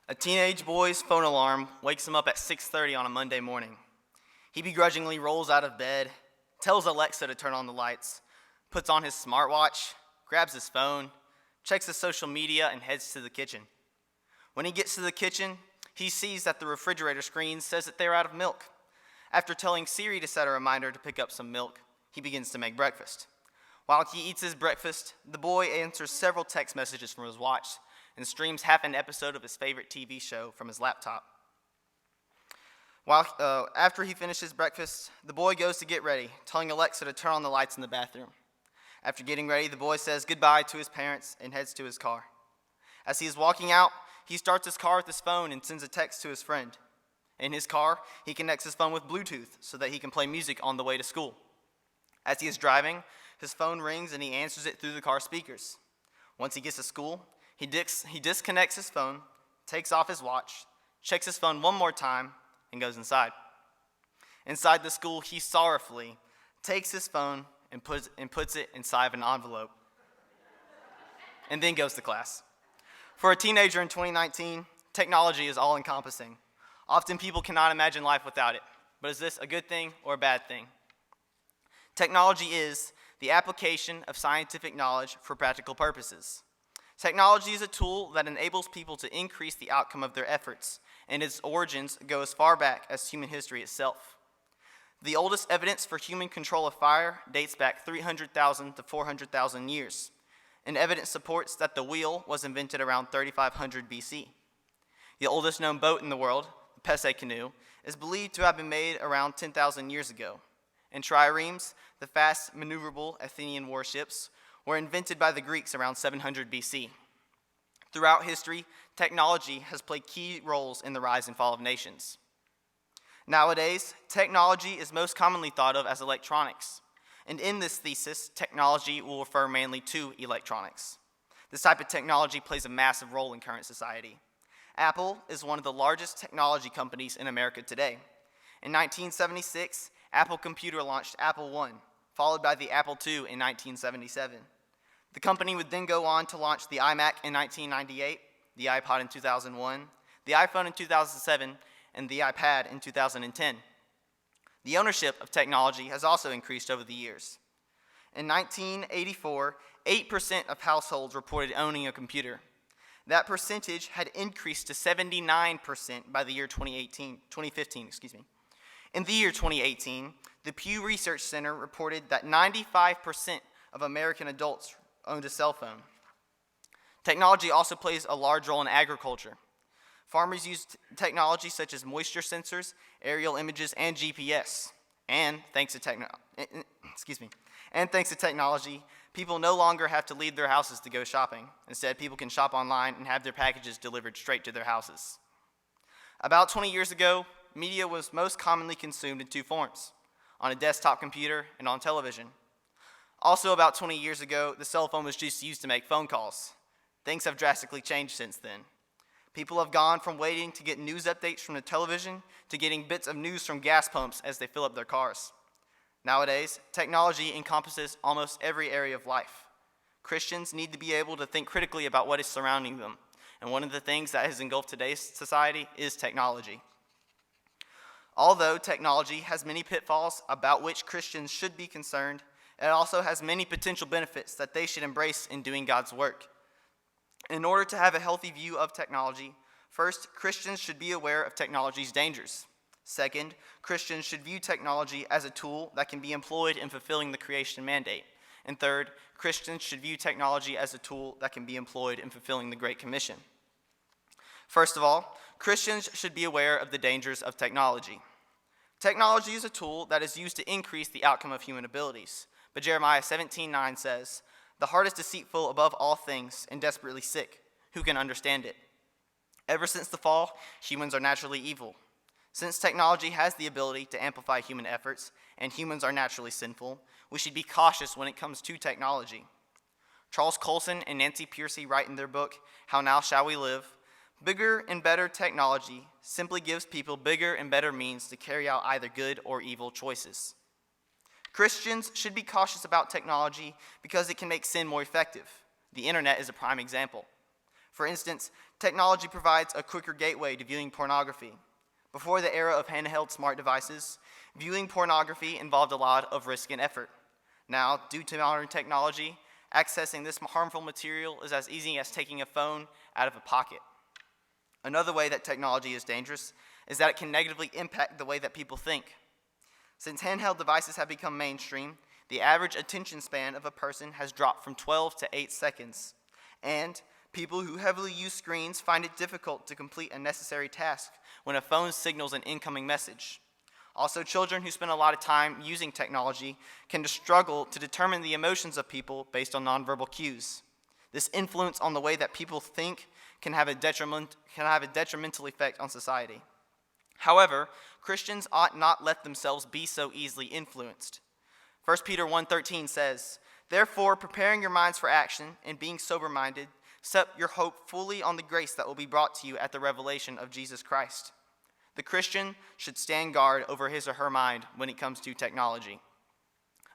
A teenage boy's phone alarm wakes him up at 6:30 on a Monday morning. He begrudgingly rolls out of bed, tells Alexa to turn on the lights, puts on his smartwatch, grabs his phone, checks his social media, and heads to the kitchen. When he gets to the kitchen, he sees that the refrigerator screen says that they're out of milk. After telling Siri to set a reminder to pick up some milk, he begins to make breakfast. While he eats his breakfast, the boy answers several text messages from his watch and streams half an episode of his favorite TV show from his laptop. After he finishes breakfast, the boy goes to get ready, telling Alexa to turn on the lights in the bathroom. After getting ready, the boy says goodbye to his parents and heads to his car. As he is walking out, he starts his car with his phone and sends a text to his friend. In his car, he connects his phone with Bluetooth so that he can play music on the way to school. As he is driving, his phone rings and he answers it through the car speakers. Once he gets to school, he disconnects his phone, takes off his watch, checks his phone one more time, and goes inside. Inside the school, he sorrowfully takes his phone and puts it inside of an envelope, and then goes to class. For a teenager in 2019, technology is all-encompassing. Often people cannot imagine life without it. But is this a good thing or a bad thing? Technology is the application of scientific knowledge for practical purposes. Technology is a tool that enables people to increase the outcome of their efforts, and its origins go as far back as human history itself. The oldest evidence for human control of fire dates back 300,000 to 400,000 years, and evidence supports that the wheel was invented around 3500 BC. The oldest known boat in the world, the Pesce canoe, is believed to have been made around 10,000 years ago, and triremes, the fast, maneuverable Athenian warships, were invented by the Greeks around 700 BC. Throughout history, technology has played key roles in the rise and fall of nations. Nowadays, technology is most commonly thought of as electronics, and in this thesis, technology will refer mainly to electronics. This type of technology plays a massive role in current society. Apple is one of the largest technology companies in America today. In 1976, Apple Computer launched Apple I, followed by the Apple II in 1977. The company would then go on to launch the iMac in 1998, the iPod in 2001, the iPhone in 2007, and the iPad in 2010. The ownership of technology has also increased over the years. In 1984, 8% of households reported owning a computer. That percentage had increased to 79% by the year 2015. In the year 2018, the Pew Research Center reported that 95% of American adults owned a cell phone. Technology also plays a large role in agriculture. Farmers use technology such as moisture sensors, aerial images, and GPS. And thanks to technology, people no longer have to leave their houses to go shopping. Instead, people can shop online and have their packages delivered straight to their houses. About 20 years ago, media was most commonly consumed in two forms: on a desktop computer and on television. Also, about 20 years ago, the cell phone was just used to make phone calls. Things have drastically changed since then. People have gone from waiting to get news updates from the television to getting bits of news from gas pumps as they fill up their cars. Nowadays, technology encompasses almost every area of life. Christians need to be able to think critically about what is surrounding them, and one of the things that has engulfed today's society is technology. Although technology has many pitfalls about which Christians should be concerned, it also has many potential benefits that they should embrace in doing God's work. In order to have a healthy view of technology, first, Christians should be aware of technology's dangers. Second, Christians should view technology as a tool that can be employed in fulfilling the creation mandate. And third, Christians should view technology as a tool that can be employed in fulfilling the Great Commission. First of all, Christians should be aware of the dangers of technology. Technology is a tool that is used to increase the outcome of human abilities. But Jeremiah 17:9 says, "The heart is deceitful above all things and desperately sick. Who can understand it?" Ever since the fall, humans are naturally evil. Since technology has the ability to amplify human efforts, and humans are naturally sinful, we should be cautious when it comes to technology. Charles Colson and Nancy Pearcey write in their book, "How Now Shall We Live?" Bigger and better technology simply gives people bigger and better means to carry out either good or evil choices. Christians should be cautious about technology because it can make sin more effective. The internet is a prime example. For instance, Technology provides a quicker gateway to viewing pornography. Before the era of handheld smart devices, viewing pornography involved a lot of risk and effort. Now, due to modern technology, accessing this harmful material is as easy as taking a phone out of a pocket. Another way that technology is dangerous is that it can negatively impact the way that people think. Since handheld devices have become mainstream, the average attention span of a person has dropped from 12 to 8 seconds, and people who heavily use screens find it difficult to complete a necessary task when a phone signals an incoming message. Also, children who spend a lot of time using technology can struggle to determine the emotions of people based on nonverbal cues. This influence on the way that people think can have a detrimental effect on society. However, Christians ought not let themselves be so easily influenced. 1 Peter 1:13 says, "Therefore, preparing your minds for action and being sober-minded, set your hope fully on the grace that will be brought to you at the revelation of Jesus Christ." The Christian should stand guard over his or her mind when it comes to technology.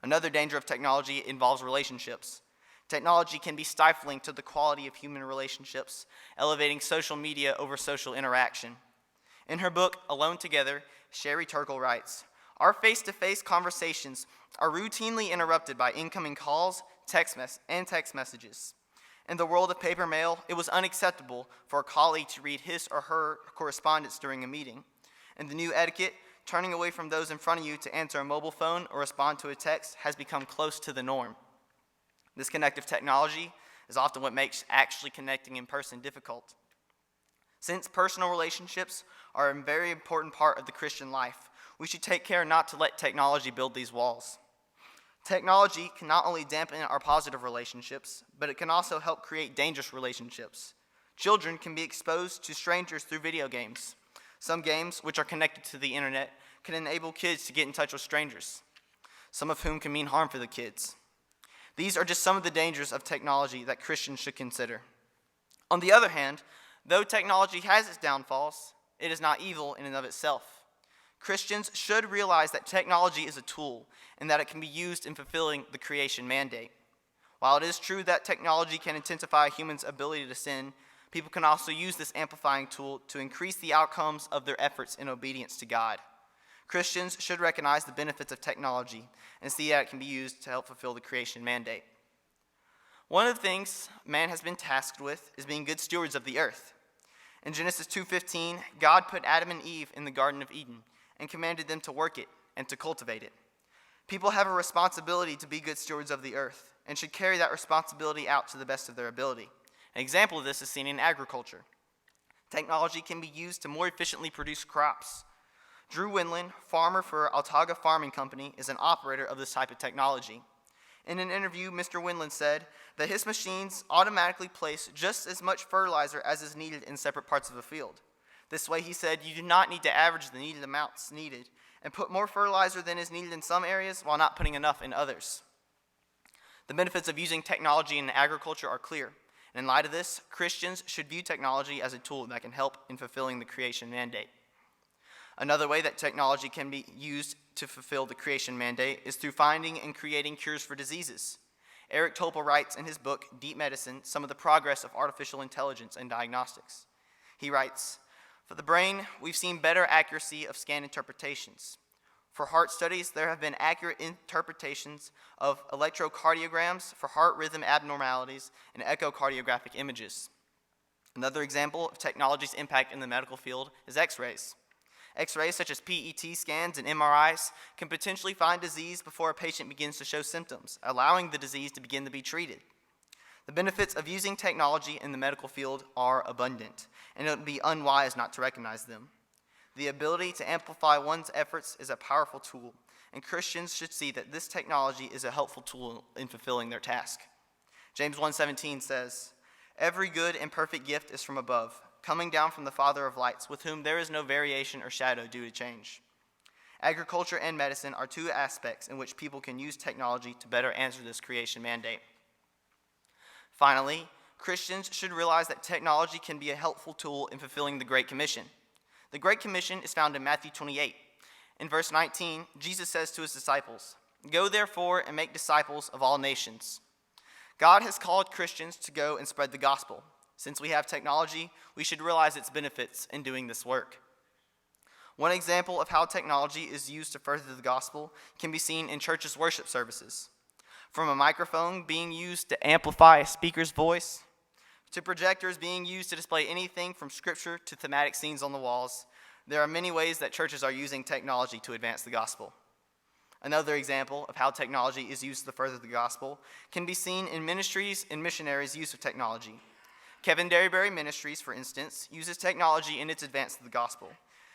Another danger of technology involves relationships. Technology can be stifling to the quality of human relationships, elevating social media over social interaction. In her book, Alone Together, Sherry Turkle writes, "Our face-to-face conversations are routinely interrupted by incoming calls, text messages. In the world of paper mail, it was unacceptable for a colleague to read his or her correspondence during a meeting. In the new etiquette, turning away from those in front of you to answer a mobile phone or respond to a text has become close to the norm. This connective technology is often what makes actually connecting in person difficult. Since personal relationships are a very important part of the Christian life, we should take care not to let technology build these walls. Technology can not only dampen our positive relationships, but it can also help create dangerous relationships. Children can be exposed to strangers through video games. Some games, which are connected to the internet, can enable kids to get in touch with strangers, some of whom can mean harm for the kids. These are just some of the dangers of technology that Christians should consider. On the other hand, though technology has its downfalls, it is not evil in and of itself. Christians should realize that technology is a tool and that it can be used in fulfilling the creation mandate. While it is true that technology can intensify humans' ability to sin, people can also use this amplifying tool to increase the outcomes of their efforts in obedience to God. Christians should recognize the benefits of technology and see that it can be used to help fulfill the creation mandate. One of the things man has been tasked with is being good stewards of the earth. In Genesis 2:15, God put Adam and Eve in the Garden of Eden and commanded them to work it and to cultivate it. People have a responsibility to be good stewards of the earth and should carry that responsibility out to the best of their ability. An example of this is seen in agriculture. Technology can be used to more efficiently produce crops. Drew Winland, farmer for Altaga Farming Company, is an operator of this type of technology. In an interview, Mr. Winland said that his machines automatically place just as much fertilizer as is needed in separate parts of a field. This way, he said, you do not need to average the needed amounts needed and put more fertilizer than is needed in some areas while not putting enough in others. The benefits of using technology in agriculture are clear. And in light of this, Christians should view technology as a tool that can help in fulfilling the creation mandate. Another way that technology can be used to fulfill the creation mandate is through finding and creating cures for diseases. Eric Topol writes in his book, Deep Medicine, some of the progress of artificial intelligence and diagnostics. He writes, "For the brain, we've seen better accuracy of scan interpretations. For heart studies, there have been accurate interpretations of electrocardiograms for heart rhythm abnormalities and echocardiographic images." Another example of technology's impact in the medical field is X-rays. X-rays such as PET scans and MRIs can potentially find disease before a patient begins to show symptoms, allowing the disease to begin to be treated. The benefits of using technology in the medical field are abundant, and it would be unwise not to recognize them. The ability to amplify one's efforts is a powerful tool, and Christians should see that this technology is a helpful tool in fulfilling their task. James 1:17 says, "Every good and perfect gift is from above, coming down from the Father of lights, with whom there is no variation or shadow due to change." Agriculture and medicine are two aspects in which people can use technology to better answer this creation mandate. Finally, Christians should realize that technology can be a helpful tool in fulfilling the Great Commission. The Great Commission is found in Matthew 28. In verse 19, Jesus says to his disciples, "Go therefore and make disciples of all nations." God has called Christians to go and spread the gospel. Since we have technology, we should realize its benefits in doing this work. One example of how technology is used to further the gospel can be seen in churches' worship services. From a microphone being used to amplify a speaker's voice, to projectors being used to display anything from scripture to thematic scenes on the walls, there are many ways that churches are using technology to advance the gospel. Another example of how technology is used to further the gospel can be seen in ministries and missionaries' use of technology. Kevin Derryberry Ministries, for instance, uses technology in its advance of the gospel.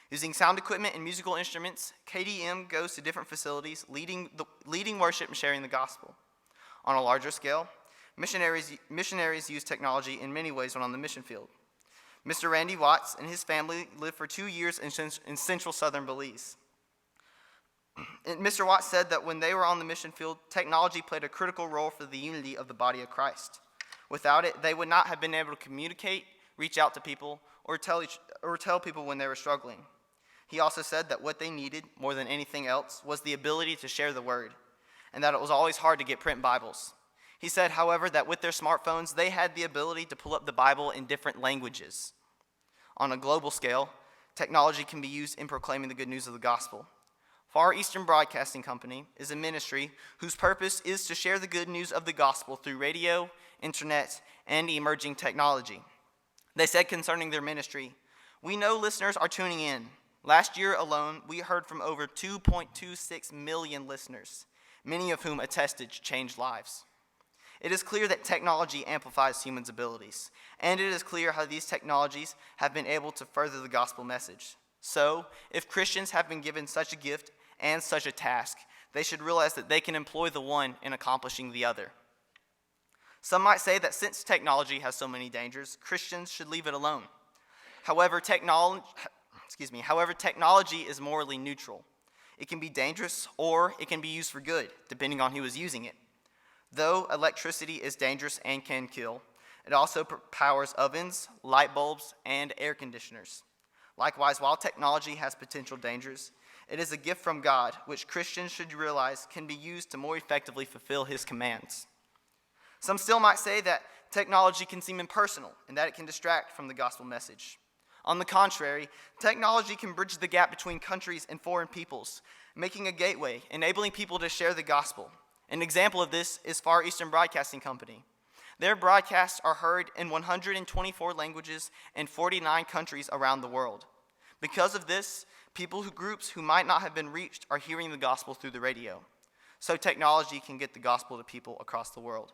Using sound equipment and musical instruments, KDM goes to different facilities, leading worship and sharing the gospel. On a larger scale, missionaries use technology in many ways when on the mission field. Mr. Randy Watts and his family lived for 2 years in central southern Belize. And Mr. Watts said that when they were on the mission field, technology played a critical role for the unity of the body of Christ. Without it, they would not have been able to communicate, reach out to people, or tell people when they were struggling. He also said that what they needed more than anything else was the ability to share the word, and that it was always hard to get print Bibles. He said, however, that with their smartphones, they had the ability to pull up the Bible in different languages. On a global scale, technology can be used in proclaiming the good news of the gospel. Far Eastern Broadcasting Company is a ministry whose purpose is to share the good news of the gospel through radio, internet, and emerging technology. They said concerning their ministry, "We know listeners are tuning in. Last year alone, we heard from over 2.26 million listeners, many of whom attested to changed lives. It is clear that technology amplifies humans' abilities, and it is clear how these technologies have been able to further the gospel message. So, if Christians have been given such a gift and such a task, they should realize that they can employ the one in accomplishing the other." Some might say that since technology has so many dangers, Christians should leave it alone. However, technology is morally neutral. It can be dangerous or it can be used for good, depending on who is using it. Though electricity is dangerous and can kill, it also powers ovens, light bulbs, and air conditioners. Likewise, while technology has potential dangers, it is a gift from God, which Christians should realize can be used to more effectively fulfill his commands. Some still might say that technology can seem impersonal and that it can distract from the gospel message. On the contrary, technology can bridge the gap between countries and foreign peoples, making a gateway, enabling people to share the gospel. An example of this is Far Eastern Broadcasting Company. Their broadcasts are heard in 124 languages and 49 countries around the world. Because of this, groups who might not have been reached are hearing the gospel through the radio. So technology can get the gospel to people across the world.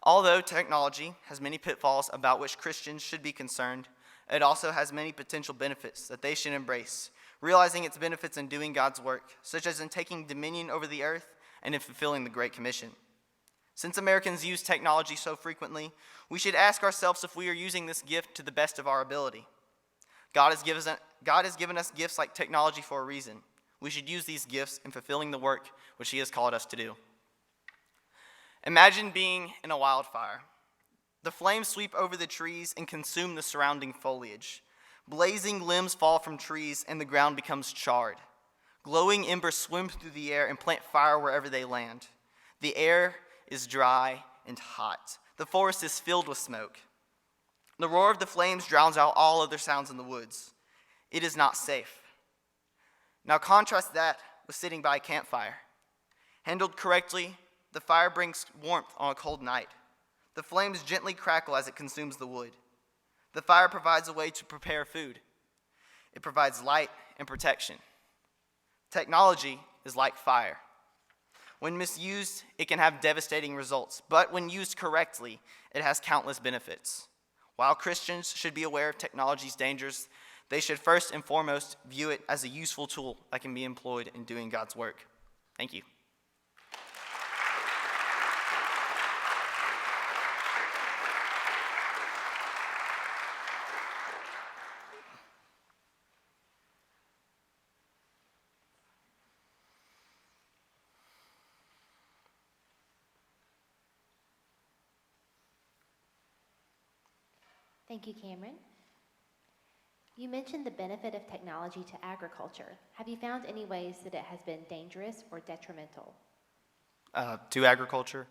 Although technology has many pitfalls about which Christians should be concerned, it also has many potential benefits that they should embrace, realizing its benefits in doing God's work, such as in taking dominion over the earth and in fulfilling the Great Commission. Since Americans use technology so frequently, we should ask ourselves if we are using this gift to the best of our ability. God has given us gifts like technology for a reason. We should use these gifts in fulfilling the work which he has called us to do. Imagine being in a wildfire. The flames sweep over the trees and consume the surrounding foliage. Blazing limbs fall from trees and the ground becomes charred. Glowing embers swim through the air and plant fire wherever they land. The air is dry and hot. The forest is filled with smoke. The roar of the flames drowns out all other sounds in the woods. It is not safe. Now contrast that with sitting by a campfire. Handled correctly, the fire brings warmth on a cold night. The flames gently crackle as it consumes the wood. The fire provides a way to prepare food. It provides light and protection. Technology is like fire. When misused, it can have devastating results, but when used correctly, it has countless benefits. While Christians should be aware of technology's dangers, they should first and foremost view it as a useful tool that can be employed in doing God's work. Thank you. Thank you, Cameron. You mentioned the benefit of technology to agriculture. Have you found any ways that it has been dangerous or detrimental? To agriculture?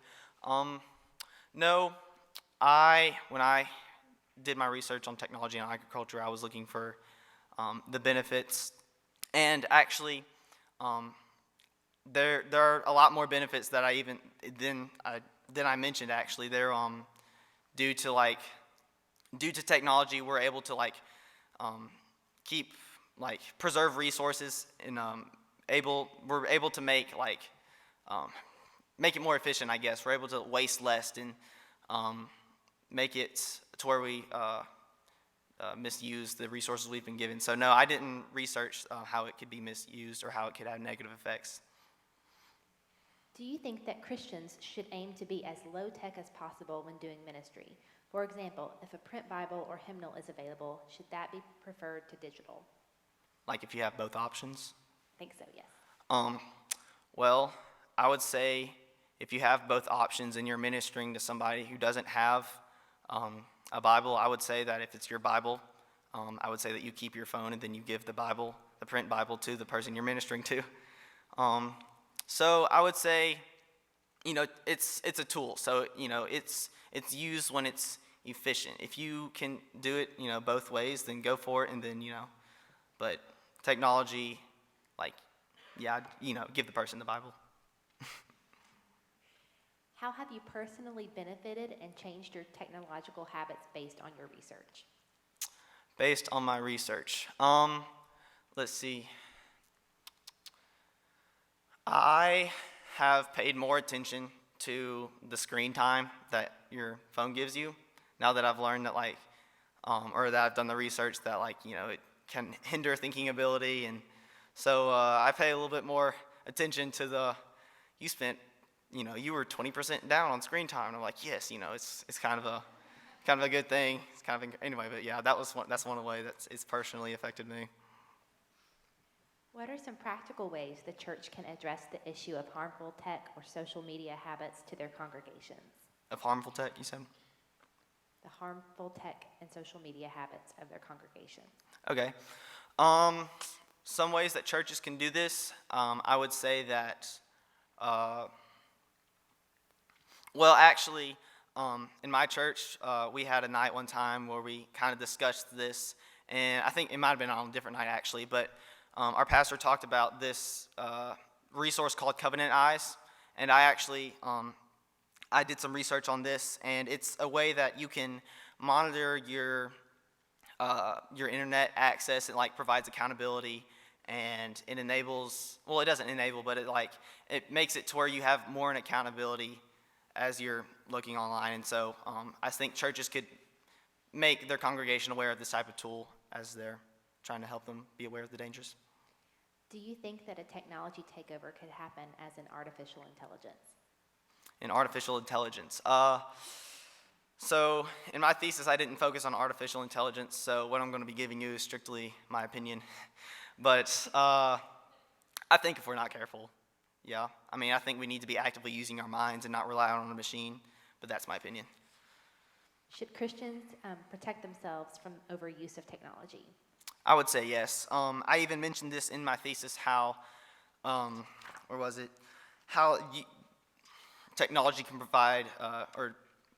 No. When I did my research on technology and agriculture, I was looking for the benefits, and actually, there are a lot more benefits that than I mentioned. Actually, they're due to technology, we're able to keep preserve resources, and we're able to make it more efficient. I guess we're able to waste less and make it to where we misuse the resources we've been given. So no, I didn't research how it could be misused or how it could have negative effects. Do you think that Christians should aim to be as low tech as possible when doing ministry? For example, if a print Bible or hymnal is available, should that be preferred to digital? Like if you have both options? I think so, yes. Well, I would say if you have both options and you're ministering to somebody who doesn't have a Bible, I would say that if it's your Bible, I would say that you keep your phone and then you give the Bible, the print Bible, to the person you're ministering to. So I would say, it's a tool. So, it's used when it's efficient. If you can do it, both ways, then go for it. And then, but technology, give the person the Bible. How have you personally benefited and changed your technological habits based on your research? Based on my research, let's see. I have paid more attention to the screen time that your phone gives you. Now that I've learned that or that I've done the research that it can hinder thinking ability, and so I pay a little bit more attention to you were 20% down on screen time, and I'm like, yes, it's kind of a good thing. It's anyway, but yeah, that's one of the ways it's personally affected me. What are some practical ways the church can address the issue of harmful tech or social media habits to their congregations? Of harmful tech, you said? The harmful tech and social media habits of their congregation. Okay. Some ways that churches can do this, I would say that, in my church, we had a night one time where we kind of discussed this, and I think it might have been on a different night actually, but our pastor talked about this resource called Covenant Eyes, and I actually I did some research on this, and it's a way that you can monitor your internet access. It provides accountability, and it enables. Well, it doesn't enable, but it makes it to where you have more an accountability as you're looking online. And so I think churches could make their congregation aware of this type of tool as they're trying to help them be aware of the dangers. Do you think that a technology takeover could happen as an artificial intelligence? In artificial intelligence. So in my thesis, I didn't focus on artificial intelligence, so what I'm going to be giving you is strictly my opinion. But I think if we're not careful, yeah. I think we need to be actively using our minds and not rely on a machine, but that's my opinion. Should Christians protect themselves from overuse of technology? I would say yes. I even mentioned this in my thesis, how technology can provide or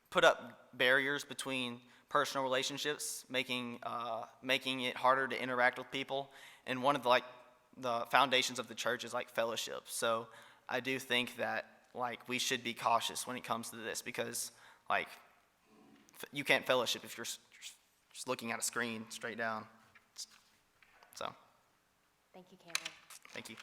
put up barriers between personal relationships, making it harder to interact with people. And one of the foundations of the church is fellowship. So I do think that we should be cautious when it comes to this, because you can't fellowship if you're just looking at a screen straight down. So. Thank you, Cameron. Thank you.